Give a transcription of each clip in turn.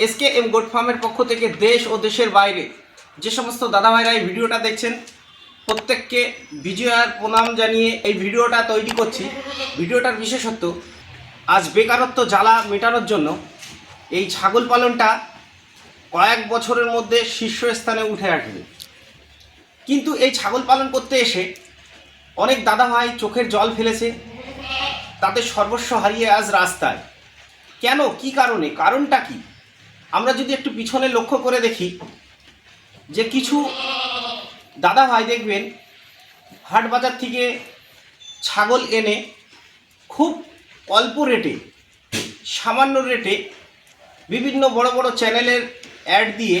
S.K.M.Goat ফার্মের পক্ষ থেকে দেশ ও দেশের বাইরে যে সমস্ত দাদা ভাইরা এই ভিডিওটা দেখছেন প্রত্যেককে বিজয়ার প্রণাম জানিয়ে এই ভিডিওটা তৈরি করছি। ভিডিওটার বিশেষত্ব, আজ বেকারত্ব জ্বালা মেটানোর জন্য এই ছাগল পালনটা কয়েক বছরের মধ্যে শীর্ষস্থানে উঠে আসবে। কিন্তু এই ছাগল পালন করতে এসে অনেক দাদা ভাই চোখের জল ফেলেছে, তাদের সর্বস্ব হারিয়ে আজ রাস্তায়। কেন, কি কারণে, কারণটা কি? আমরা যদি একটু পিছনে লক্ষ্য করে দেখি যে কিছু দাদা ভাই দেখবেন হাট বাজার থেকে ছাগল এনে খুব অল্প রেটে, সামান্য রেটে বিভিন্ন বড় বড় চ্যানেলের অ্যাড দিয়ে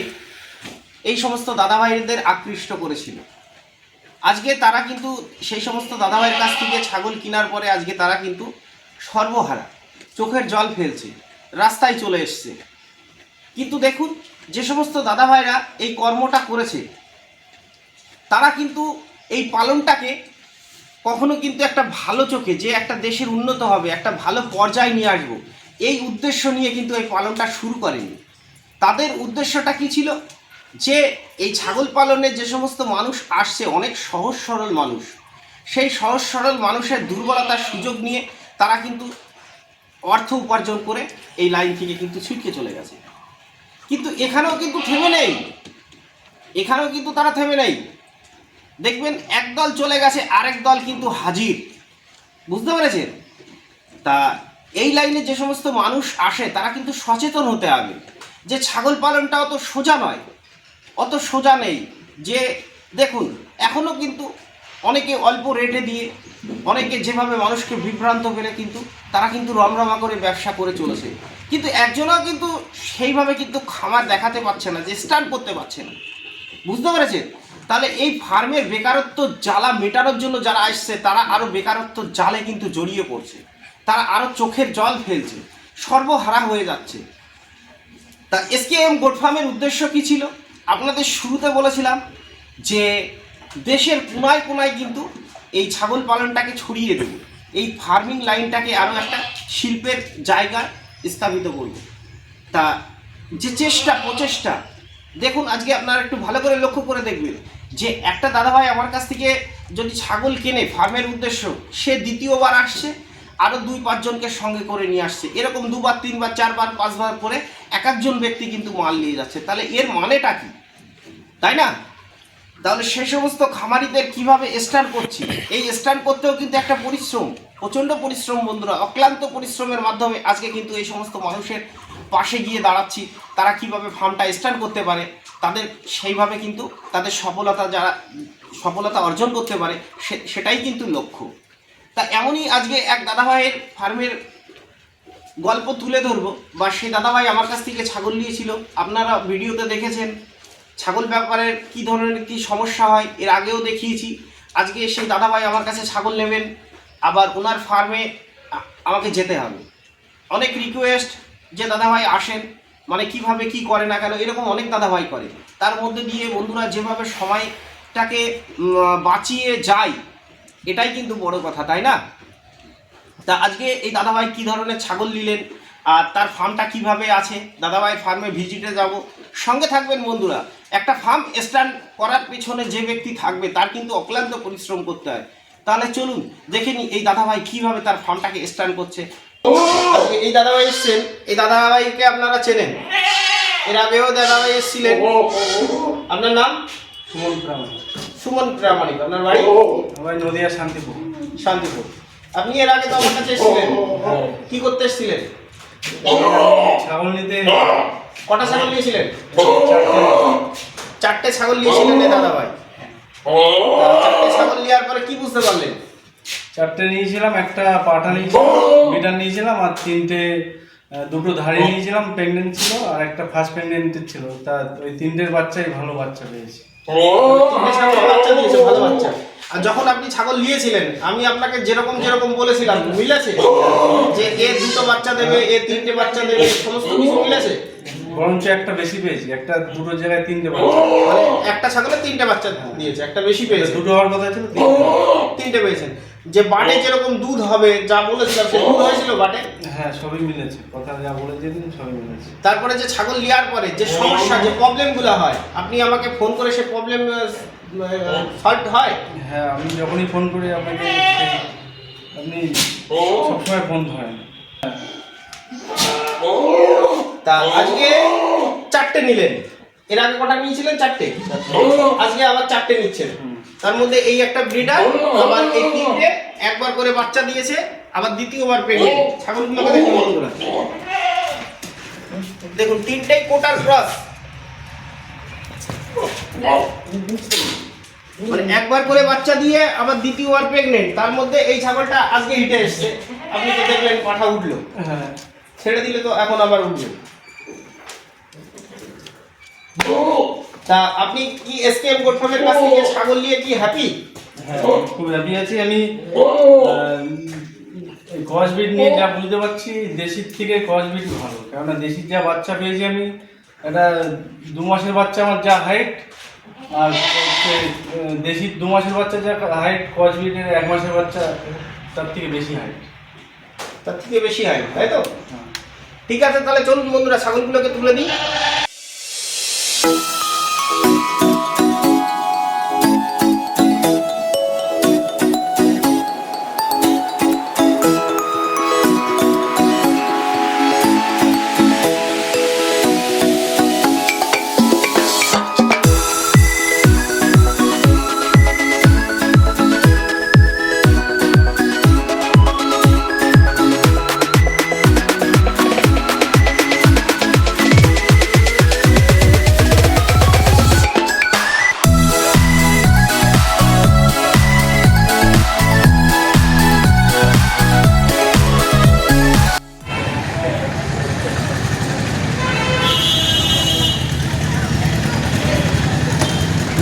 এই সমস্ত দাদা ভাইদের আকৃষ্ট করেছিল। আজকে তারা কিন্তু সেই সমস্ত দাদা ভাইয়ের কাছ থেকে ছাগল কেনার পরে আজকে তারা কিন্তু সর্বহারা, চোখের জল ফেলছে, রাস্তায় চলে এসছে। কিন্তু দেখুন, যে সমস্ত দাদা ভাইরা এই কর্মটা করেছে তারা কিন্তু এই পালনটাকে কখনো কিন্তু একটা ভালো চোখে, যে একটা দেশের উন্নত হবে, একটা ভালো পর্যায়ে নিয়ে আসবো, এই উদ্দেশ্য নিয়ে কিন্তু এই পালনটা শুরু করেনি। তাদের উদ্দেশ্যটা কি ছিল? যে এই ছাগল পালনে যে সমস্ত মানুষ আসছে, অনেক সহজ সরল মানুষ, সেই সহজ সরল মানুষের দুর্বলতার সুযোগ নিয়ে তারা কিন্তু অর্থ উপার্জন করে এই লাইন থেকে কিন্তু ছিটকে চলে গেছে। কিন্তু এখানেও কিন্তু থেমে নেই, এখানেও কিন্তু তারা থেমে নেই। দেখবেন একদল চলে গেছে, আরেক দল কিন্তু হাজির। বুঝতে পেরেছেন? তা এই লাইনে যে সমস্ত মানুষ আসে তারা কিন্তু সচেতন হতে হবে যে ছাগল পালনটা অত সোজা নয়, অত সোজা নেই। যে দেখুন, এখনও কিন্তু অনেকে অল্প রেটে দিয়ে, অনেকে যেভাবে মানুষকে বিভ্রান্ত করে কিন্তু তারা কিন্তু রমরমা করে ব্যবসা করে চলেছে। কিন্তু একজনও কিন্তু সেইভাবে কিন্তু খামার দেখাতে পারছে না, যে স্টার্ট করতে পারছে না। বুঝতে পেরেছেন? তাহলে এই ফার্মের বেকারত্ব জ্বালা মেটানোর জন্য যারা আসছে তারা আরও বেকারত্ব জালে কিন্তু জড়িয়ে পড়ছে, তারা আরও চোখের জল ফেলছে, সর্বহারা হয়ে যাচ্ছে। তা S.K.M.Goat ফার্মের উদ্দেশ্য কী ছিল? আপনাদের শুরুতে বলেছিলাম যে দেশের কোনায় কোনায় কিন্তু এই ছাগল পালনটাকে ছড়িয়ে দেব, এই ফার্মিং লাইনটাকে আরও একটা শিল্পের জায়গা স্থাপিত করব। তা যে চেষ্টা, প্রচেষ্টা, দেখুন আজকে আপনারা একটু ভালো করে লক্ষ্য করে দেখবেন যে একটা দাদাভাই আমার কাছ থেকে যদি ছাগল কেনে ফার্মের উদ্দেশ্য, সে দ্বিতীয়বার আসছে, আরও 2-5 জনকে সঙ্গে করে নিয়ে আসছে। এরকম 2বার, 3বার, 4বার, 5বার করে এক একজন ব্যক্তি কিন্তু মাল নিয়ে যাচ্ছে। তাহলে এর মানেটা কি, তাই না? তাহলে সে সমস্ত খামারিদের কিভাবে স্টার্ট করছি, এই স্টার্ট করতেও কিন্তু একটা পরিশ্রম, প্রচণ্ড পরিশ্রম বন্ধুরা, অক্লান্ত পরিশ্রমের মাধ্যমে আজকে কিন্তু এই সমস্ত মানুষের পাশে গিয়ে দাঁড়াচ্ছি। তারা কিভাবে ফার্মটা স্টার্ট করতে পারে, তাদের সেইভাবে কিন্তু তাদের সফলতা অর্জন করতে পারে, সেটাই কিন্তু লক্ষ্য। তা এমনই আজকে এক দাদাভাইয়ের ফার্মের গল্প তুলে ধরবো, বা সেই দাদাভাই আমার কাছ থেকে ছাগল নিয়েছিল। আপনারা ভিডিওতে দেখেছেন ছাগল ব্যাপারের কী ধরনের কী সমস্যা হয়, এর আগেও দেখিয়েছি। আজকে সেই দাদাভাই আমার কাছে ছাগল নেবেন, আবার ওনার ফার্মে আমাকে যেতে হবে। অনেক রিকোয়েস্ট যে দাদাভাই আসেন, মানে কিভাবে কি করে না কেন, এরকম অনেক দাদাভাই করে। তার মধ্যে দিয়ে বন্ধুরা যেভাবে সময়টাকে বাঁচিয়ে যায়, এটাই কিন্তু বড় কথা, তাই না? তা আজকে এই দাদাভাই কী ধরনের ছাগল নিলেন আর তার ফার্মটা কিভাবে আছে, দাদাভাই ফার্মে ভিজিটে যাব, সঙ্গে থাকবেন বন্ধুরা। একটা ফার্ম স্ট্যান্ড করার পেছনে যে ব্যক্তি থাকবে তার কিন্তু অক্লান্ত পরিশ্রম করতে হয়। তাহলে চলুন দেখে নিই এই দাদাভাই কীভাবে তার ফার্মটাকে স্ট্যান্ড করছে। আজকে এই দাদাভাই এসছেন, এই দাদাভাইকে আপনারা চেনেন, এর আগেও দাদাভাই এসেছিলেন। আপনার নাম? সুমন প্রামাণিক। সুমন প্রামাণিক। আপনার বাড়ি? আমার নদিয়া শান্তিপুর। শান্তিপুর। আপনি এর আগে তো আমার কাছে এসেছিলেন, কি করতে এসেছিলেন? ছাগল নিতে। কটা ছাগল নিয়েছিলেন? 4টে ছাগল নিয়েছিলেন এই দাদাভাই। 4টে ছাগল নেওয়ার পরে কি বুঝতে পারলেন? 4টে নিয়েছিলাম, একটা পাঠা নিয়েছিলাম, বিটার নিয়েছিলাম, আর 3টে, 2টো ধাড়ি নিয়েছিলাম, প্রেগনেন্ট ছিল, আর একটা ফার্স্ট প্রেগনেন্টের ছিল। তা ওই 3টের বাচ্চাই ভালো বাচ্চা পেয়েছি। 3টে ছাগল বাচ্চা দিয়েছে, ভালো বাচ্চা। আর যখন আপনি ছাগল নিয়েছিলেন আমি আপনাকে যেরকম যেরকম বলেছিলাম মিলেছে? যে এ 2টো বাচ্চা দেবে, এ 3টে বাচ্চা দেবে, সমস্ত কিছু মিলেছে? বরঞ্চ একটা বেশি পেয়েছি, একটা 2টো জায়গায় 3টে বাচ্চা। মানে একটা ছাগলে 3টে বাচ্চা দিয়েছে, একটা বেশি পেয়েছে। 2টো হওয়ার কথা ছিল, 3টে পেয়েছেন। যে বাটে যেরকম দুধ হবে যা বলেছিলাম সে দুধ হয়েছিল বাটে? হ্যাঁ, সবই মিলেছে, কথা যা বলেছিলেন সবই মিলেছে। তারপরে যে ছাগল নেওয়ার পরে যে সমস্যা যে প্রবলেমগুলো হয় আপনি আমাকে ফোন করে সে প্রবলেম সলভ হয়? হ্যাঁ, আমি যখনই ফোন করি আপনাকে আপনি সবসময় ফোন ধরেন। তা আজকে 4টে নিলেন, এর আগে কটা নিয়েছিলেন? 4টে। আজকে আবার 4টে নিচ্ছেন। তার মধ্যে এই একটা ব্রিডার, আবার এই 3টে একবার করে বাচ্চা দিয়েছে, আবার দ্বিতীয়বার প্রেগনেন্ট। ছাগলগুলোকে দেখুন বন্ধুরা, দেখুন 3টেই কোটার ক্রস, মানে একবার করে বাচ্চা দিয়ে আবার দ্বিতীয়বার প্রেগনেন্ট। তার মধ্যে এই ছাগলটা আজকে হিটে এসছে, আপনি তো দেখলেন পাঠা উঠলো। হ্যাঁ, ছেড়ে দিলে তো এখন আবার উঠবে। তা আপনি কি S.K.M. গোট ফার্মের কাছ থেকে ছাগল নিয়ে কি হ্যাপি? হ্যাঁ, খুব হ্যাপি আছি আমি। ক্রস ব্রিড নিয়ে যা বুঝতে পারছি, দেশির থেকে ক্রস ব্রিড ভালো, কেননা দেশির যা বাচ্চা পেয়েছি আমি, এটা 2 মাসের বাচ্চা আমার যা হাইট, আর দেশির 2 মাসের বাচ্চা যা হাইট, ক্রস ব্রিডের 1 মাসের বাচ্চা তার থেকে বেশি হাইট। তার থেকে বেশি হাইট, তাই তো? ঠিক আছে, তাহলে চলুন বন্ধুরা ছাগলগুলোকে তুলে দিই।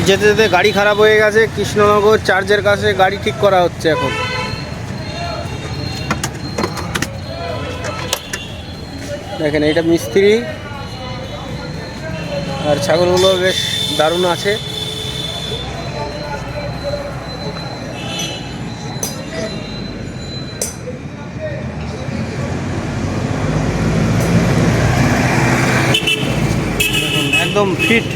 যেতে যেতে গাড়ি খারাপ হয়ে গেছে, কৃষ্ণনগর চার্চের কাছে গাড়ি ঠিক করা হচ্ছে এখন। দেখেন এইটা মিস্ত্রি, আর ছাগলগুলো বেশ দারুণ আছে। একদম ফিট।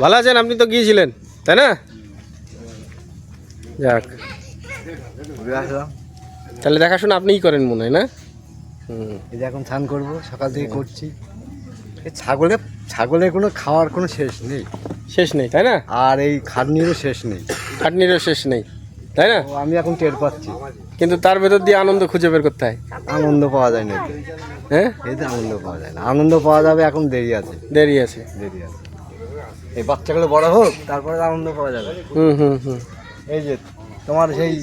ভালো আছেন? আপনি তো গিয়েছিলেন তাই না? যাক, তাহলে দেখাশোনা আপনিই করেন মনে হয় না? এই যে এখন স্নান করবো, সকাল থেকে করছি। এই ছাগলের কোনো খাওয়ার কোনো শেষ নেই, শেষ নেই তাই না? আর এই খাটনিরও শেষ নেই, খাটনিরও শেষ নেই তাই না? ও আমি এখন টের পাচ্ছি, কিন্তু তার ভেতর দিয়ে আনন্দ খুঁজে বের করতে হয়। আনন্দ পাওয়া যায় না এতে। হ্যাঁ, এতে আনন্দ পাওয়া যায় না, আনন্দ পাওয়া যাবে এখন দেরি আছে, দেরি আছে। এই বাচ্চাগুলো বড় হোক, তারপরে আনন্দ পাওয়া যাবে। এই যে তোমার সেই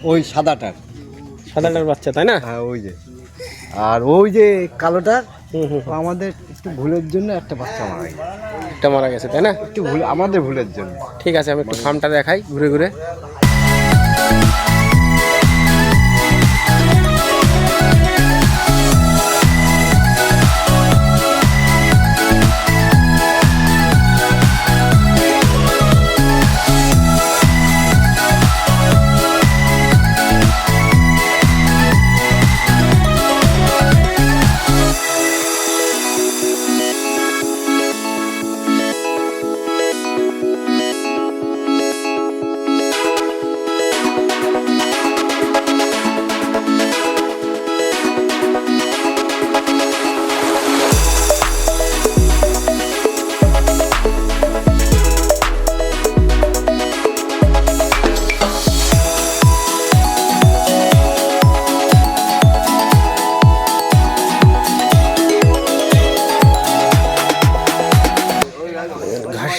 ওই সাদাটার বাচ্চা তাই না? হ্যাঁ, ওই যে, আর ওই যে কালোটার আমাদের একটু ভুলের জন্য একটা বাচ্চা মারা গেছে। একটা মারা গেছে তাই না? একটু ভুল, আমাদের ভুলের জন্য। ঠিক আছে, আমি একটু ফার্মটা দেখাই ঘুরে ঘুরে।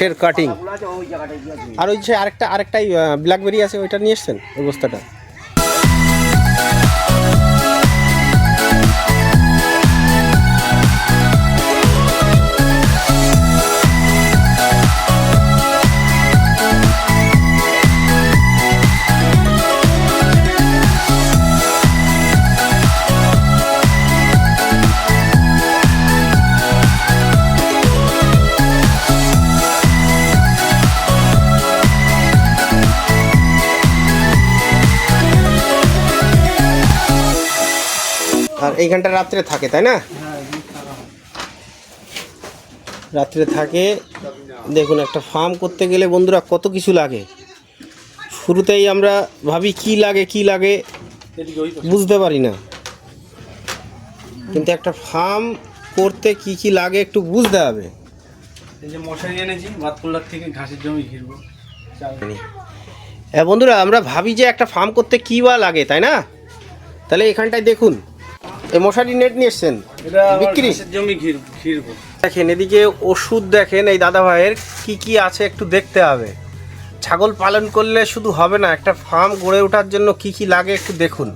ধানের কাটিং। আর ওই যে আরেকটাই ব্ল্যাকবেরি আছে, ওইটা নিয়ে এসছেন ওই বস্তাটা। আর এইখানটা রাত্রে থাকে তাই না? রাত্রে থাকে। দেখুন, একটা ফার্ম করতে গেলে বন্ধুরা কত কিছু লাগে। শুরুতেই আমরা ভাবি কি লাগে বুঝতে পারি না, কিন্তু একটা ফার্ম করতে কি লাগে একটু বুঝতে হবে। এই যে মশারি এনেছি বাতকুল্লার থেকে, ঘাসের জমি ঘিরবো। হ্যাঁ বন্ধুরা, আমরা ভাবি যে একটা ফার্ম করতে কী বা লাগে, তাই না? তাহলে এখানটায় দেখুন, এই মশারি নেট নিয়ে এসছেন বিক্রি। জমি ঘিরবো। দেখেন এদিকে ওষুধ, দেখেন এই দাদা ভাইয়ের কি আছে একটু দেখতে হবে। ছাগল পালন করলে শুধু হবে না, একটা ফার্ম গড়ে ওঠার জন্য কি লাগে একটু দেখুন।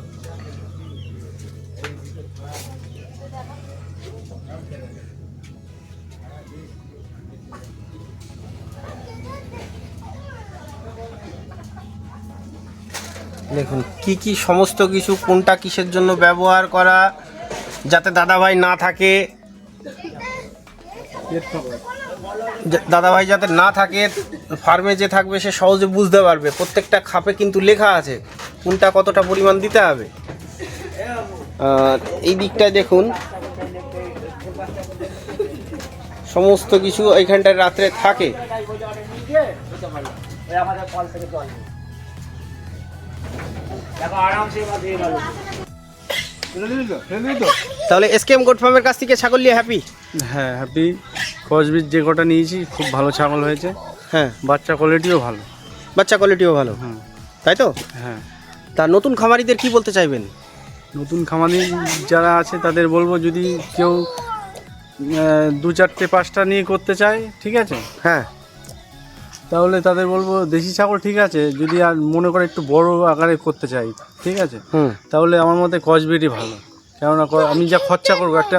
দেখুন কি সমস্ত কিছু, কোনটা কিসের জন্য ব্যবহার করা, যাতে দাদাভাই না থাকে, দাদাভাই যাতে না থাকে, ফার্মে যে থাকবে সে সহজে বুঝতে পারবে। প্রত্যেকটা খাপে কিন্তু লেখা আছে কোনটা কতটা পরিমাণ দিতে হবে। আর এই দিকটায় দেখুন সমস্ত কিছু এইখানটায় রাত্রে থাকে। তাহলে S.K.M. গোট ফার্মের কাছ থেকে ছাগল নিয়ে হ্যাপি? হ্যাঁ হ্যাপি। ক্রসবিট যে কটা নিয়েছি খুব ভালো ছাগল হয়েছে। হ্যাঁ, বাচ্চা কোয়ালিটিও ভালো। বাচ্চা কোয়ালিটিও ভালো। হ্যাঁ, তাই তো? হ্যাঁ। তা নতুন খামারিদের কি বলতে চাইবেন? নতুন খামারি যারা আছে তাদের বলবো, যদি কেউ 2-4-5টা নিয়ে করতে চায়, ঠিক আছে, হ্যাঁ, তাহলে তাদের বলবো দেশি ছাগল ঠিক আছে। যদি আর মনে করে একটু বড় আকারে করতে চাই, ঠিক আছে, তাহলে আমার মতে ক্রসবিটই ভালো। কেননা আমি যা খরচা করবো, একটা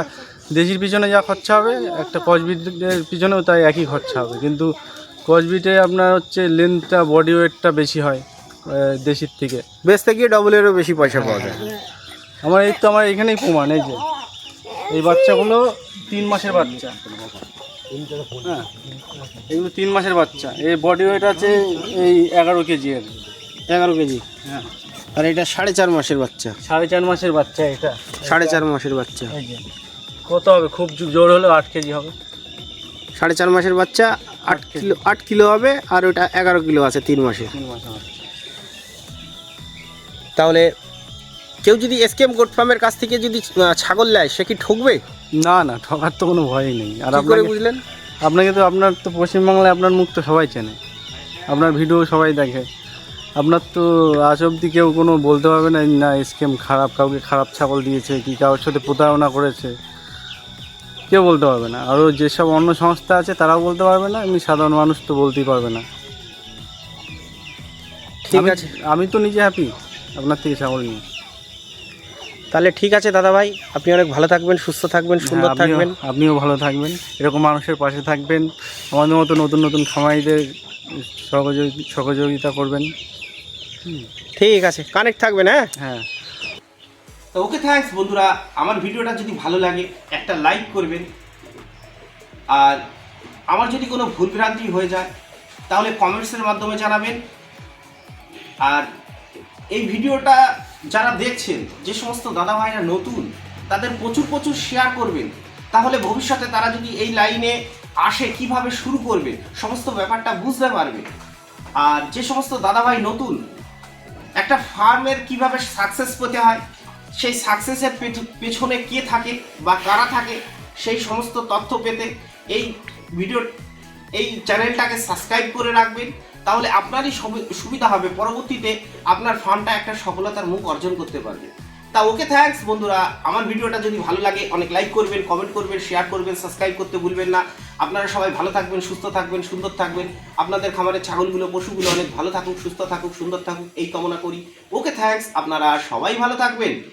দেশির পিছনে যা খরচা হবে, একটা ক্রসবিটের পিছনেও তাই একই খরচা হবে। কিন্তু ক্রসবিটে আপনার হচ্ছে লেন্থটা, বডি ওয়েটটা বেশি হয় দেশির থেকে। বেচতে গিয়ে ডবলেরও বেশি পয়সা পাওয়া যায়। আমার এখানেই প্রমাণ। এই যে এই বাচ্চাগুলো 3 মাসের বাচ্চা। হ্যাঁ, এগুলো 3 মাসের বাচ্চা। এই বডি ওয়েট আছে এই 11 কেজি। 11 কেজি? হ্যাঁ। আর এটা 4.5 মাসের বাচ্চা? 4.5 মাসের বাচ্চা এটা। 4.5 মাসের বাচ্চা। এই যে কত হবে, খুব জোর হলে 8 কেজি হবে। 4.5 মাসের বাচ্চা 8 কিলো হবে। আর ওটা 11 কিলো আছে 3 মাসে। তাহলে কেউ যদি S.K.M. গোট ফার্মের কাছ থেকে যদি ছাগল নেয়, সে কি ঠকবে? না, ঠকার তো কোনো ভয়ই নেই। আর কি করে বুঝলেন? আপনার তো পশ্চিমবাংলায় আপনার মুখ তো সবাই চেনে, আপনার ভিডিও সবাই দেখে। আপনার তো আজ অবধি কেউ কোনো বলতে পারবে না S.K.M. খারাপ, কাউকে খারাপ ছাগল দিয়েছে কি কারোর সাথে প্রতারণা করেছে, কেউ বলতে পারবে না। আরও যেসব অন্য সংস্থা আছে তারাও বলতে পারবে না, এমনি সাধারণ মানুষ তো বলতেই পারবে না। ঠিক আছে, আমি তো নিজে হ্যাপি আপনার থেকে ছাগল নিয়ে। তাহলে ঠিক আছে দাদা ভাই, আপনি অনেক ভালো থাকবেন, সুস্থ থাকবেন, সুন্দর থাকবেন। আপনিও ভালো থাকবেন, এরকম মানুষের পাশে থাকবেন, আমাদের মতো নতুন খামারিদের সহযোগিতা করবেন। ঠিক আছে, কানেক্ট থাকবেন। হ্যাঁ হ্যাঁ। তো ওকে, থ্যাঙ্কস বন্ধুরা। আমার ভিডিওটা যদি ভালো লাগে একটা লাইক করবেন। আর আমার যদি কোনো ভুলভ্রান্তি হয়ে যায় তাহলে কমেন্টসের মাধ্যমে জানাবেন। আর এই ভিডিওটা যারা দেখছেন, যে সমস্ত দাদা ভাইরা নতুন, তাদের প্রচুর শেয়ার করবেন। তাহলে ভবিষ্যতে তারা যদি এই লাইনে আসে কিভাবে শুরু করবে, সমস্ত ব্যাপারটা বুঝতে পারবে। আর যে সমস্ত দাদা ভাই নতুন, একটা ফার্মের কিভাবে সাকসেস পেতে হয়, সেই সাকসেসের পেছনে কে থাকে বা কারা থাকে, সেই সমস্ত তথ্য পেতে এই চ্যানেলটাকে সাবস্ক্রাইব করে রাখবেন। তাহলে আপনারই সুবিধা হবে, পরবর্তীতে আপনার ফার্মটা একটা সফলতার মুখ অর্জন করতে পারবে। তা ওকে, থ্যাঙ্কস বন্ধুরা। আমার ভিডিওটা যদি ভালো লাগে অনেক লাইক করবেন, কমেন্ট করবেন, শেয়ার করবেন, সাবস্ক্রাইব করতে ভুলবেন না। আপনারা সবাই ভালো থাকবেন, সুস্থ থাকবেন, সুন্দর থাকবেন। আপনাদের খামারের ছাগলগুলো, পশুগুলো অনেক ভালো থাকুক, সুস্থ থাকুক, সুন্দর থাকুক, এই কামনা করি। ওকে, থ্যাঙ্কস। আপনারা সবাই ভালো থাকবেন।